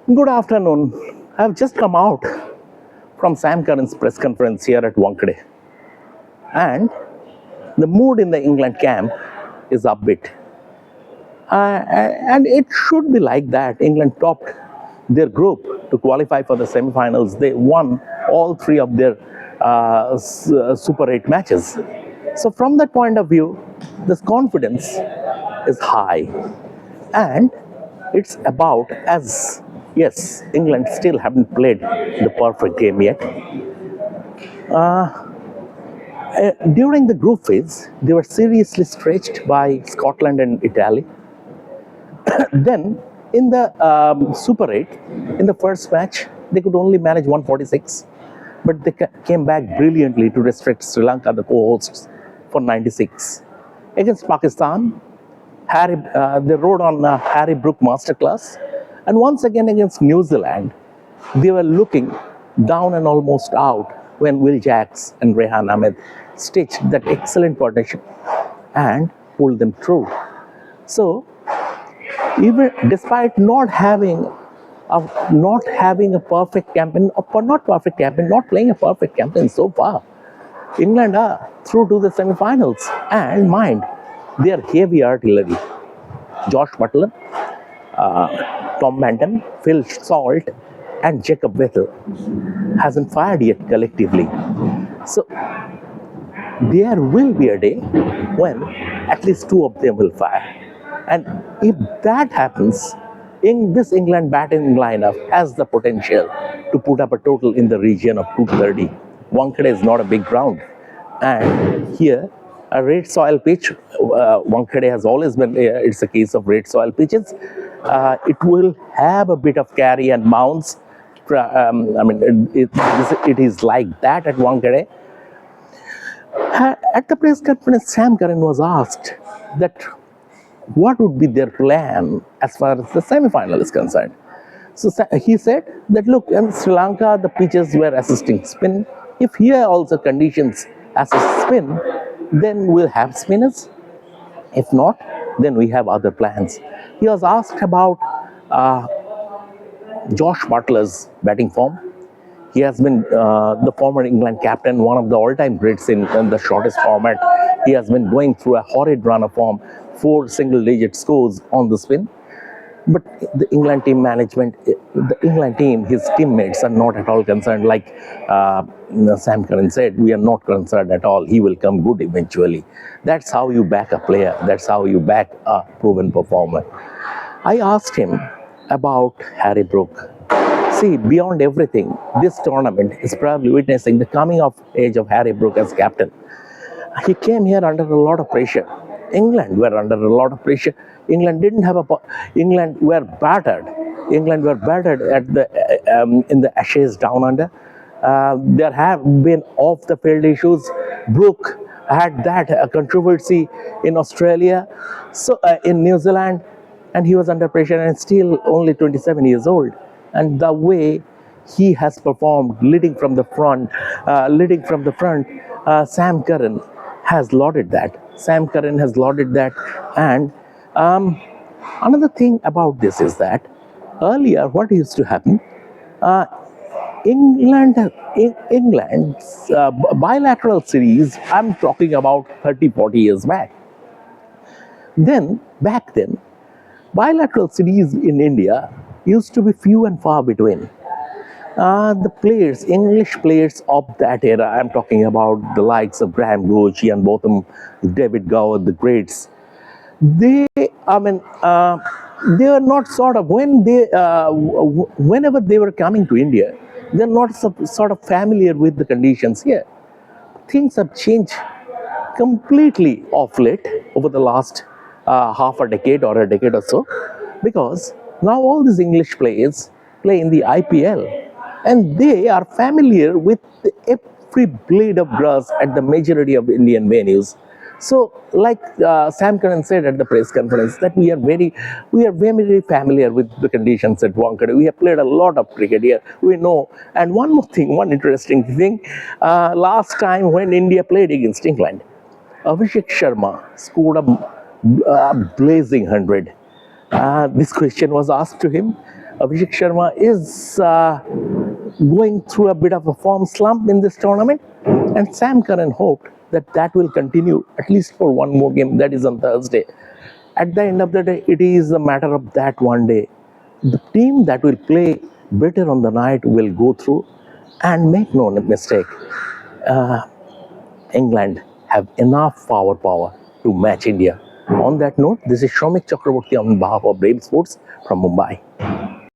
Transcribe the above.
Good afternoon. I've just come out from Sam Curran's press conference here at Wankhede, and the mood in the England camp is upbeat. And it should be like that. England topped their group to qualify for the semi-finals. They won all three of their Super 8 matches. So from that point of view, this confidence is high. And it's about, as yes, England still haven't played the perfect game yet. During the group phase, they were seriously stretched by Scotland and Italy. Then, in the Super 8, in the first match, they could only manage 146, but they came back brilliantly to restrict Sri Lanka, the co-hosts, for 96. Against Pakistan, they rode on Harry Brook masterclass, and once again against New Zealand, they were looking down and almost out when Will Jacks and Rehan Ahmed stitched that excellent partnership and pulled them through. So, even despite not having a perfect campaign, not playing a perfect campaign so far, England are through to the semi-finals. And mind, they are heavy artillery. Jos Buttler, Tom Manton, Phil Salt, and Jacob Vettel hasn't fired yet collectively. So there will be a day when at least two of them will fire. And if that happens, this England batting lineup has the potential to put up a total in the region of 230. Wankhede is not a big ground. And here, a red soil pitch, Wankhede has always been, it's a case of red soil pitches. It will have a bit of carry and bounce. It is like that at Wankhede. At the press conference, Sam Curran was asked that what would be their plan as far as the semi-final is concerned. So he said that, look, in Sri Lanka, the pitches were assisting spin. If here also conditions assist spin, then we'll have spinners. If not, then we have other plans. He was asked about Jos Buttler's batting form. He has been the former England captain, one of the all-time greats in the shortest format. He has been going through a horrid run of form, 4 single-digit scores on the spin. But the England team management, the England team, his teammates are not at all concerned. Like Sam Curran said, we are not concerned at all. He will come good eventually. That's how you back a player. That's how you back a proven performer. I asked him about Harry Brook. See, beyond everything, this tournament is probably witnessing the coming of age of Harry Brook as captain. He came here under a lot of pressure. England were under a lot of pressure. England were battered. England were battered at in the Ashes down under. There have been off-the-field issues. Brook had that controversy in Australia, so in New Zealand, and he was under pressure and still only 27 years old. And the way he has performed, leading from the front, Sam Curran has lauded that. And another thing about this is that earlier, what used to happen, England's bilateral series, I'm talking about 30, 40 years back. Back then, bilateral series in India used to be few and far between. The players, English players of that era, I'm talking about the likes of Graham Gooch, Ian Botham, David Gower, the greats. They are not sort of, whenever they were coming to India, they're not sort of familiar with the conditions here. Things have changed completely of late over the last half a decade or a decade or so, because now all these English players play in the IPL, and they are familiar with every blade of grass at the majority of Indian venues. So, like Sam Curran said at the press conference, that we are very familiar with the conditions at Wankhede. We have played a lot of cricket here. We know. And one more thing, one interesting thing. Last time when India played against England, Abhishek Sharma scored a blazing 100. This question was asked to him. Abhishek Sharma is going through a bit of a form slump in this tournament, and Sam Curran hoped that that will continue at least for one more game, that is on Thursday. At the end of the day, it is a matter of that one day. The team that will play better on the night will go through, and make no mistake, England have enough power to match India. On that note, this is Shomik Chakraborty on behalf of Revsportz from Mumbai.